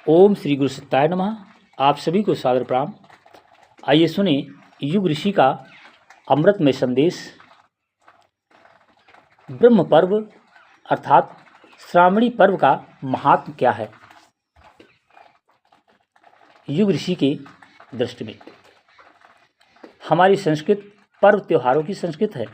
ओम श्री गुरु सत्ताय नमः। आप सभी को सादर प्रणाम। आइए सुने युग ऋषि का अमृतमय संदेश। ब्रह्म पर्व अर्थात श्रावणी पर्व का महात्म क्या है। युग ऋषि के दृष्टि में हमारी संस्कृत पर्व त्योहारों की संस्कृत है।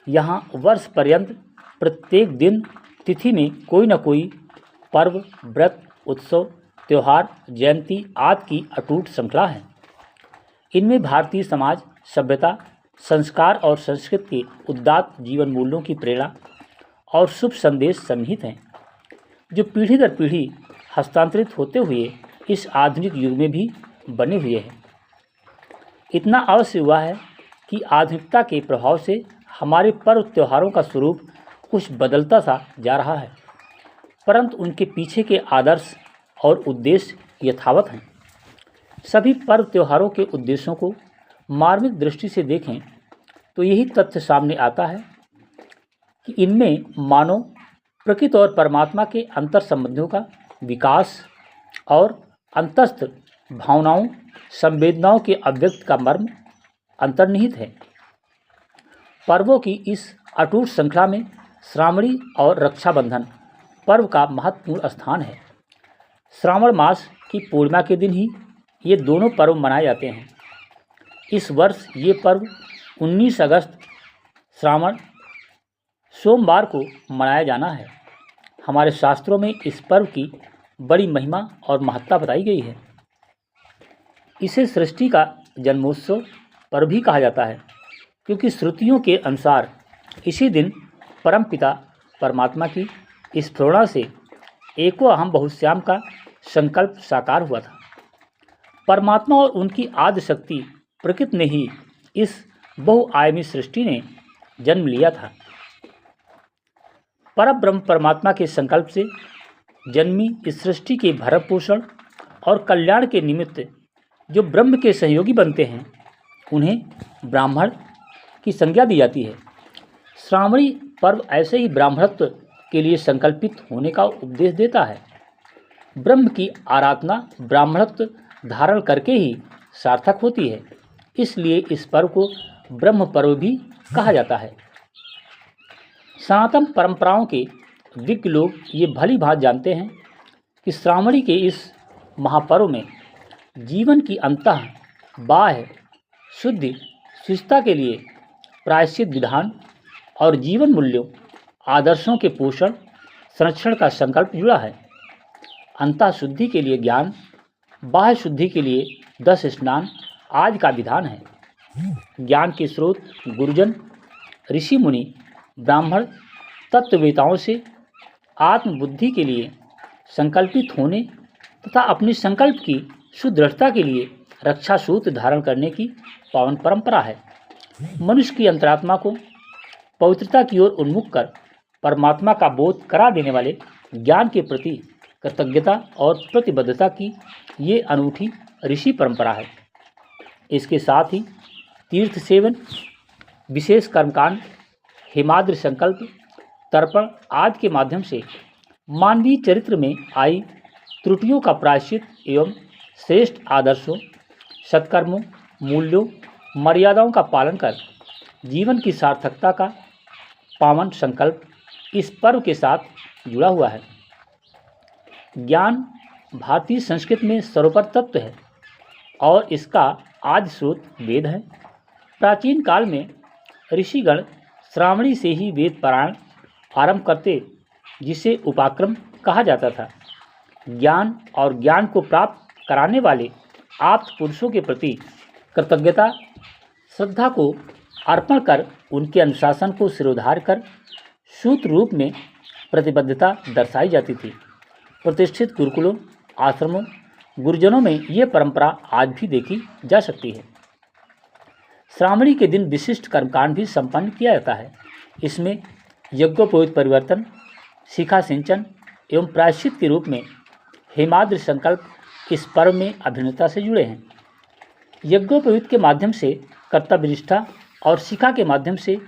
यहाँ वर्ष पर्यंत प्रत्येक दिन तिथि में कोई न कोई पर्व, व्रत, उत्सव, त्योहार, जयंती आदि की अटूट श्रृंखला है। इनमें भारतीय समाज, सभ्यता, संस्कार और संस्कृत के उदात्त जीवन मूल्यों की प्रेरणा और शुभ संदेश सन्निहित हैं, जो पीढ़ी दर पीढ़ी हस्तांतरित होते हुए इस आधुनिक युग में भी बने हुए हैं। इतना अवश्य हुआ है कि आधुनिकता के प्रभाव से हमारे पर्व त्योहारों का स्वरूप कुछ बदलता सा जा रहा है, परंतु उनके पीछे के आदर्श और उद्देश्य यथावत हैं। सभी पर्व त्योहारों के उद्देश्यों को मार्मिक दृष्टि से देखें तो यही तथ्य सामने आता है कि इनमें मानव, प्रकृति और परमात्मा के अंतर संबंधों का विकास और अंतस्थ भावनाओं, संवेदनाओं के अव्यक्त का मर्म अंतर्निहित है। पर्वों की इस अटूट श्रृंखला में श्रावणी और रक्षाबंधन पर्व का महत्वपूर्ण स्थान है। श्रावण मास की पूर्णिमा के दिन ही ये दोनों पर्व मनाए जाते हैं। इस वर्ष ये पर्व 19 अगस्त श्रावण सोमवार को मनाया जाना है। हमारे शास्त्रों में इस पर्व की बड़ी महिमा और महत्ता बताई गई है। इसे सृष्टि का जन्मोत्सव पर्व भी कहा जाता है, क्योंकि श्रुतियों के अनुसार इसी दिन परमपिता परमात्मा की इस प्रेरणा से एको अहम बहुश्याम का संकल्प साकार हुआ था। परमात्मा और उनकी आदि शक्ति प्रकृति ने ही इस बहुआयामी सृष्टि ने जन्म लिया था। परब्रह्म परमात्मा के संकल्प से जन्मी इस सृष्टि के भरण पोषण और कल्याण के निमित्त जो ब्रह्म के सहयोगी बनते हैं, उन्हें ब्राह्मण की संज्ञा दी जाती है। श्रावणी पर्व ऐसे ही ब्राह्मणत्व के लिए संकल्पित होने का उपदेश देता है। ब्रह्म की आराधना ब्राह्मणत्व धारण करके ही सार्थक होती है, इसलिए इस पर्व को ब्रह्म पर्व भी कहा जाता है। सनातन परंपराओं के विज्ञ लोग ये भली भांति जानते हैं कि श्रावणी के इस महापर्व में जीवन की अंतः बाह्य शुद्धि शुचिता के लिए प्रायश्चित विधान और जीवन मूल्यों, आदर्शों के पोषण संरक्षण का संकल्प जुड़ा है। अंतः शुद्धि के लिए ज्ञान, बाह्य शुद्धि के लिए 10 स्नान आदि का विधान है। ज्ञान के स्रोत गुरुजन, ऋषि मुनि, ब्राह्मण तत्ववेताओं से आत्मबुद्धि के लिए संकल्पित होने तथा अपने संकल्प की सुदृढ़ता के लिए रक्षा सूत्र धारण करने की पावन परंपरा है। मनुष्य की अंतरात्मा को पवित्रता की ओर उन्मुख कर परमात्मा का बोध करा देने वाले ज्ञान के प्रति कृतज्ञता और प्रतिबद्धता की ये अनूठी ऋषि परंपरा है। इसके साथ ही तीर्थ सेवन, विशेष कर्मकांड, हेमाद्र संकल्प, तर्पण आदि के माध्यम से मानवीय चरित्र में आई त्रुटियों का प्रायश्चित एवं श्रेष्ठ आदर्शों, सत्कर्मों, मूल्यों, मर्यादाओं का पालन कर जीवन की सार्थकता का पावन संकल्प इस पर्व के साथ जुड़ा हुआ है। ज्ञान भारतीय संस्कृति में सर्वोपरि तत्व है और इसका आदि स्रोत वेद है। प्राचीन काल में ऋषिगण श्रावणी से ही वेद पारायण आरंभ करते, जिसे उपाक्रम कहा जाता था। ज्ञान और ज्ञान को प्राप्त कराने वाले आप्त पुरुषों के प्रति कृतज्ञता, श्रद्धा को अर्पण कर उनके अनुशासन को सिरोधार्य कर सूत्र रूप में प्रतिबद्धता दर्शाई जाती थी। प्रतिष्ठित गुरुकुलों, आश्रमों, गुरुजनों में ये परंपरा आज भी देखी जा सकती है। श्रावणी के दिन विशिष्ट कर्मकांड भी संपन्न किया जाता है। इसमें यज्ञोपवीत परिवर्तन, शिखा सिंचन एवं प्रायश्चित के रूप में हेमाद्र संकल्प इस पर्व में अभिन्नता से जुड़े हैं। यज्ञोपवीत के माध्यम से कर्तव्य निष्ठा और शिखा के माध्यम से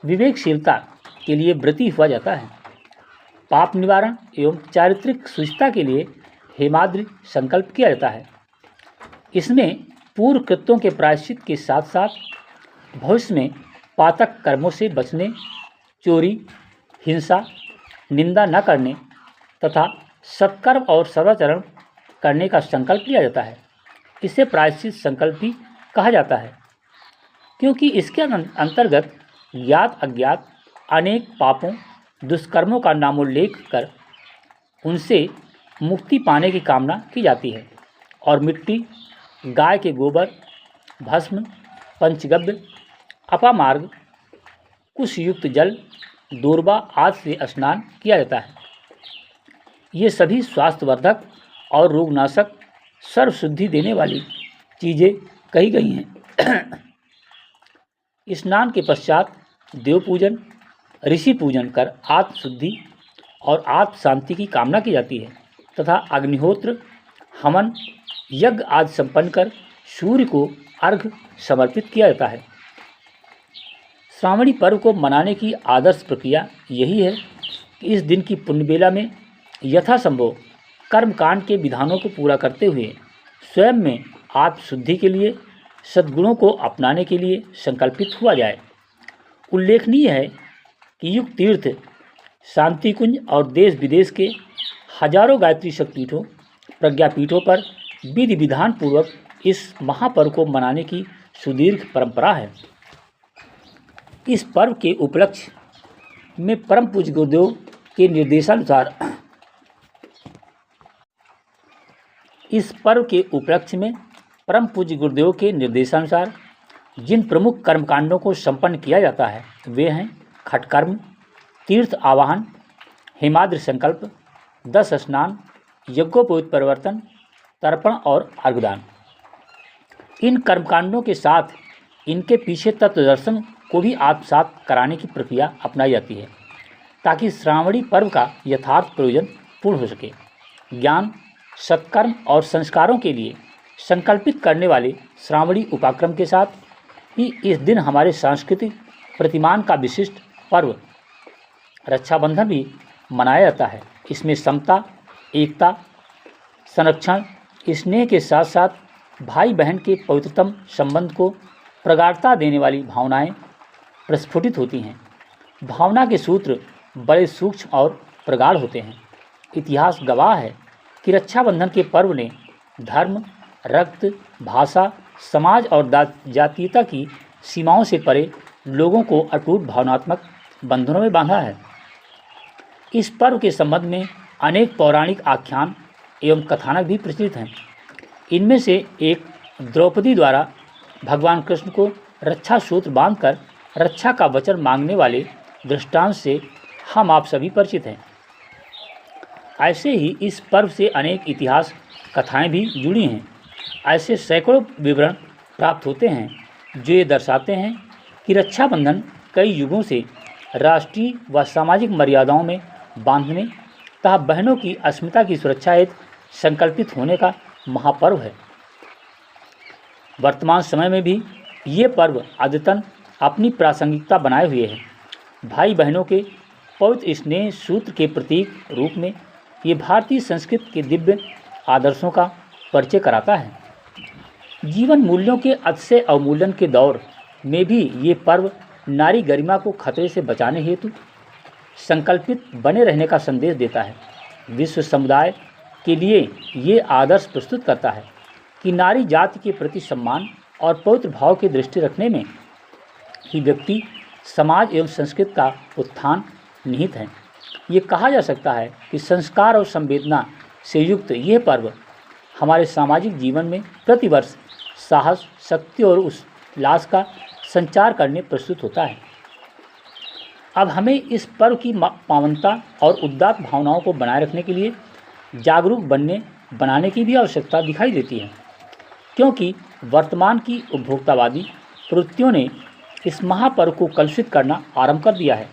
विवेकशीलता के लिए व्रती हुआ जाता है। पाप निवारण एवं चारित्रिक शुचिता के लिए हेमाद्रि संकल्प किया जाता है। इसमें पूर्व कृत्यों के प्रायश्चित के साथ साथ भविष्य में पातक कर्मों से बचने, चोरी, हिंसा, निंदा न करने तथा सत्कर्म और सदाचरण करने का संकल्प लिया जाता है। इसे प्रायश्चित संकल्प भी कहा जाता है, क्योंकि इसके अंतर्गत ज्ञात अज्ञात अनेक पापों, दुष्कर्मों का नामोल्लेख कर उनसे मुक्ति पाने की कामना की जाती है और मिट्टी, गाय के गोबर, भस्म, पंचगव्य, अपामार्ग, कुशयुक्त जल, दूर्वा आदि से स्नान किया जाता है। ये सभी स्वास्थ्यवर्धक और रोगनाशक, सर्वशुद्धि देने वाली चीज़ें कही गई हैं। स्नान के पश्चात देव पूजन, ऋषि पूजन कर आत्मशुद्धि और आत्म शांति की कामना की जाती है तथा अग्निहोत्र, हवन, यज्ञ आदि संपन्न कर सूर्य को अर्घ्य समर्पित किया जाता है। श्रावणी पर्व को मनाने की आदर्श प्रक्रिया यही है कि इस दिन की पुण्यबेला में यथासंभव कर्मकांड के विधानों को पूरा करते हुए स्वयं में आत्मशुद्धि के लिए, सद्गुणों को अपनाने के लिए संकल्पित हुआ जाए। उल्लेखनीय है कि युग तीर्थ, शांति कुंज और देश विदेश के हजारों गायत्री शक्तिपीठों, प्रज्ञापीठों पर विधि विधान पूर्वक इस महापर्व को मनाने की सुदीर्घ परंपरा है। इस पर्व के उपलक्ष्य में परम पूज्य गुरुदेव के निर्देशानुसार जिन प्रमुख कर्मकांडों को संपन्न किया जाता है वे हैं खटकर्म, तीर्थ आवाहन, हेमाद्रि संकल्प, 10 स्नान, यज्ञोपवीत परिवर्तन, तर्पण और अर्घदान। इन कर्मकांडों के साथ इनके पीछे तत्व दर्शन को भी आत्मसात कराने की प्रक्रिया अपनाई जाती है ताकि श्रावणी पर्व का यथार्थ प्रयोजन पूर्ण हो सके। ज्ञान, सत्कर्म और संस्कारों के लिए संकल्पित करने वाले श्रावणी उपाक्रम के साथ ही इस दिन हमारे सांस्कृतिक प्रतिमान का विशिष्ट पर्व रक्षाबंधन भी मनाया जाता है। इसमें समता, एकता, संरक्षण, स्नेह के साथ साथ भाई बहन के पवित्रतम संबंध को प्रगाढ़ता देने वाली भावनाएं प्रस्फुटित होती हैं। भावना के सूत्र बड़े सूक्ष्म और प्रगाढ़ होते हैं। इतिहास गवाह है कि रक्षाबंधन के पर्व ने धर्म, रक्त, भाषा, समाज और जातीयता की सीमाओं से परे लोगों को अटूट भावनात्मक बंधनों में बांधा है। इस पर्व के संबंध में अनेक पौराणिक आख्यान एवं कथानक भी प्रचलित हैं। इनमें से एक द्रौपदी द्वारा भगवान कृष्ण को रक्षा सूत्र बांधकर रक्षा का वचन मांगने वाले दृष्टांत से हम आप सभी परिचित हैं। ऐसे ही इस पर्व से अनेक इतिहास कथाएं भी जुड़ी हैं। ऐसे सैकड़ों विवरण प्राप्त होते हैं जो ये दर्शाते हैं कि रक्षाबंधन कई युगों से राष्ट्रीय व सामाजिक मर्यादाओं में बांधने तथा बहनों की अस्मिता की सुरक्षा हेतु संकल्पित होने का महापर्व है। वर्तमान समय में भी ये पर्व अद्यतन अपनी प्रासंगिकता बनाए हुए है। भाई बहनों के पवित्र स्नेह सूत्र के प्रतीक रूप में ये भारतीय संस्कृति के दिव्य आदर्शों का परिचय कराता है। जीवन मूल्यों के अतिशय अवमूल्यन के दौर में भी ये पर्व नारी गरिमा को खतरे से बचाने हेतु संकल्पित बने रहने का संदेश देता है। विश्व समुदाय के लिए ये आदर्श प्रस्तुत करता है कि नारी जाति के प्रति सम्मान और पवित्र भाव की दृष्टि रखने में ही व्यक्ति, समाज एवं संस्कृति का उत्थान निहित है। ये कहा जा सकता है कि संस्कार और संवेदना से युक्त यह पर्व हमारे सामाजिक जीवन में प्रतिवर्ष साहस, शक्ति और उल्लास का संचार करने प्रस्तुत होता है। अब हमें इस पर्व की पावनता और उदात्त भावनाओं को बनाए रखने के लिए जागरूक बनाने की भी आवश्यकता दिखाई देती है, क्योंकि वर्तमान की उपभोक्तावादी प्रवृत्तियों ने इस महापर्व को कलुषित करना आरंभ कर दिया है।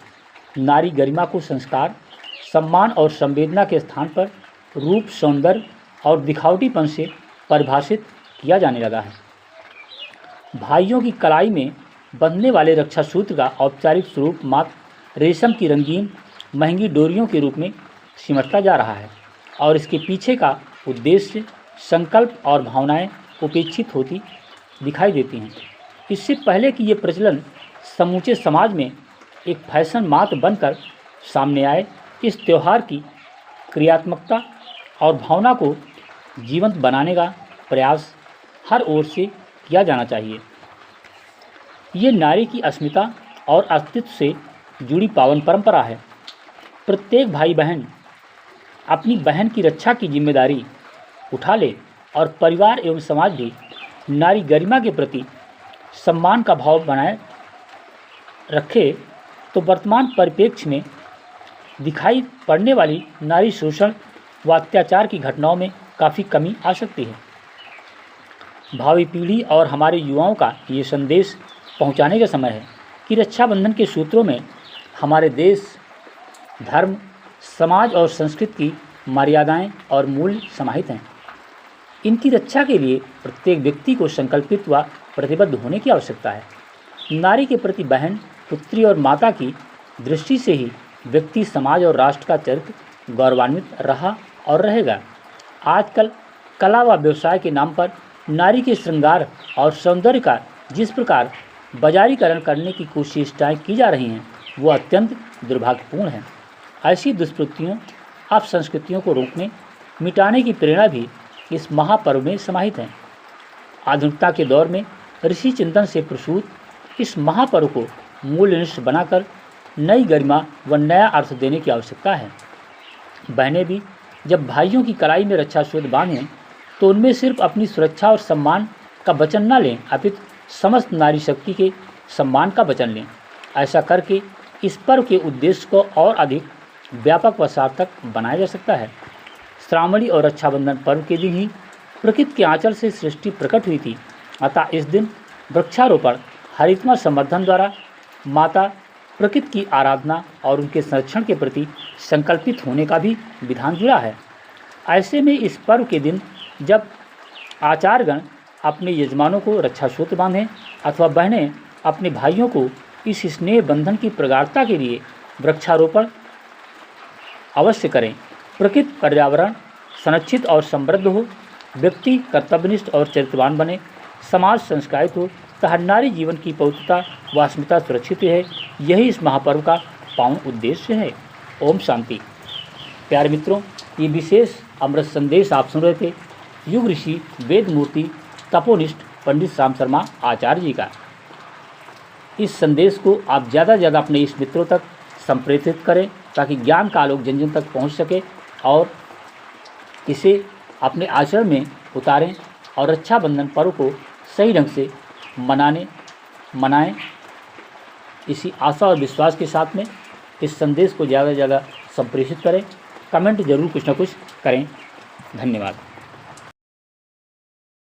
नारी गरिमा को संस्कार, सम्मान और संवेदना के स्थान पर रूप, सौंदर्य और दिखावटीपन से परिभाषित किया जाने लगा है। भाइयों की कलाई में बंधने वाले रक्षा सूत्र का औपचारिक स्वरूप मात्र रेशम की रंगीन महंगी डोरियों के रूप में सिमटता जा रहा है और इसके पीछे का उद्देश्य, संकल्प और भावनाएं उपेक्षित होती दिखाई देती हैं। इससे पहले कि ये प्रचलन समूचे समाज में एक फैशन मात्र बनकर सामने आए, इस त्यौहार की क्रियात्मकता और भावना को जीवंत बनाने का प्रयास हर ओर से किया जाना चाहिए। ये नारी की अस्मिता और अस्तित्व से जुड़ी पावन परंपरा है। प्रत्येक भाई बहन अपनी बहन की रक्षा की जिम्मेदारी उठा ले और परिवार एवं समाज भी नारी गरिमा के प्रति सम्मान का भाव बनाए रखे, तो वर्तमान परिप्रेक्ष्य में दिखाई पड़ने वाली नारी शोषण व अत्याचार की घटनाओं में काफ़ी कमी आ सकती है। भावी पीढ़ी और हमारे युवाओं का ये संदेश पहुंचाने का समय है कि रक्षाबंधन के सूत्रों में हमारे देश, धर्म, समाज और संस्कृति की मर्यादाएं और मूल्य समाहित हैं। इनकी रक्षा के लिए प्रत्येक व्यक्ति को संकल्पित व प्रतिबद्ध होने की आवश्यकता है। नारी के प्रति बहन, पुत्री और माता की दृष्टि से ही व्यक्ति, समाज और राष्ट्र का चरित्र गौरवान्वित रहा और रहेगा। आजकल कला व व्यवसाय के नाम पर नारी के श्रृंगार और सौंदर्य का जिस प्रकार बाजारीकरण करने की कोशिशें की जा रही हैं, वो अत्यंत दुर्भाग्यपूर्ण है। ऐसी दुष्प्रवृत्तियों, अपसंस्कृतियों को रोकने, मिटाने की प्रेरणा भी इस महापर्व में समाहित है। आधुनिकता के दौर में ऋषि चिंतन से प्रसूत इस महापर्व को मूल्यनिष्ठ बनाकर नई गरिमा व नया अर्थ देने की आवश्यकता है। बहनें भी जब भाइयों की कलाई में रक्षा सूत्र बांधें, तो उनमें सिर्फ अपनी सुरक्षा और सम्मान का वचन न लें, अपितु समस्त नारी शक्ति के सम्मान का वचन लें। ऐसा करके इस पर्व के उद्देश्य को और अधिक व्यापक व सार्थक बनाया जा सकता है। श्रावणी और रक्षाबंधन पर्व के दिन ही प्रकृति के आंचल से सृष्टि प्रकट हुई थी, अतः इस दिन वृक्षारोपण, हरितमा संवर्धन द्वारा माता प्रकृति की आराधना और उनके संरक्षण के प्रति संकल्पित होने का भी विधान जुड़ा है। ऐसे में इस पर्व के दिन जब आचार्यगण अपने यजमानों को रक्षा सूत्र बांधें अथवा बहनें अपने भाइयों को इस स्नेह बंधन की प्रगाढ़ता के लिए वृक्षारोपण अवश्य करें। प्रकृति, पर्यावरण संरक्षित और समृद्ध हो, व्यक्ति कर्तव्यनिष्ठ और चरित्रवान बने, समाज संस्कारित हो, तथा नारी जीवन की पवित्रता व अस्मिता सुरक्षित है। यही इस महापर्व का पावन उद्देश्य है। ओम शांति। प्यारे मित्रों, ये विशेष अमृत संदेश आप सुन रहे थे युग ऋषि, वेद मूर्ति, तपोनिष्ठ पंडित राम शर्मा आचार्य जी का। इस संदेश को आप ज़्यादा से ज़्यादा अपने इष्ट मित्रों तक संप्रेषित करें, ताकि ज्ञान का आलोक जन जन तक पहुँच सके और इसे अपने आचरण में उतारें और रक्षाबंधन पर्व को सही ढंग से मनाएं। इसी आशा और विश्वास के साथ में इस संदेश को ज़्यादा से ज़्यादा संप्रेषित करें। कमेंट जरूर कुछ ना कुछ करें। धन्यवाद।